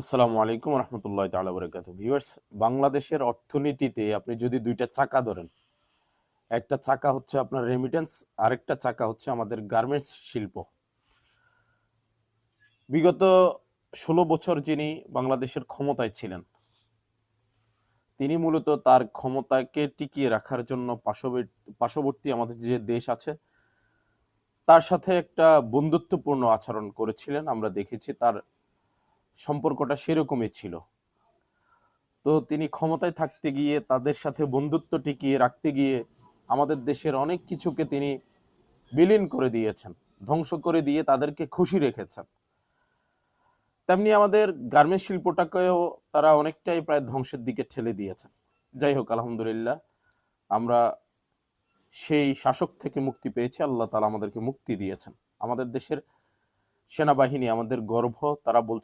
আসসালামু আলাইকুম রহমতুল্লাহ তাআলা বারাকাতুহু। ভিউয়ার্স, বাংলাদেশের অর্থনীতিতে আপনি যদি দুইটা চাকা ধরেন, একটা চাকা হচ্ছে আপনার রেমিটেন্স, আরেকটা চাকা হচ্ছে আমাদের গার্মেন্টস শিল্প। বিগত 16 বছর যিনি বাংলাদেশের ক্ষমতায় ছিলেন, তিনি মূলত তার ক্ষমতাকে টিকিয়ে রাখার জন্য পার্শ্ববর্তী আমাদের যে দেশ আছে তার সাথে একটা বন্ধুত্বপূর্ণ আচরণ করেছিলেন। আমরা দেখেছি তার সম্পর্কটা সেরকমই ছিল। তো তিনি ক্ষমতায় থাকতে গিয়ে তাদের সাথে বন্ধুত্ব টিকিয়ে রাখতে গিয়ে আমাদের দেশের অনেক কিছুকে তিনি বিলীন করে দিয়েছেন, ধ্বংস করে দিয়ে তাদেরকে খুশি রেখেছেন। তেমনি আমাদের গার্মেন্টস শিল্পটাকেও তারা অনেকটাই প্রায় ধ্বংসের দিকে ঠেলে দিয়েছেন। যাই হোক, আলহামদুলিল্লাহ, আমরা সেই শাসক থেকে মুক্তি পেয়েছি। আল্লাহ তাআলা আমাদেরকে মুক্তি দিয়েছেন। আমাদের দেশের সেনাবাহিনী আমাদের গর্ব। তারা বলছে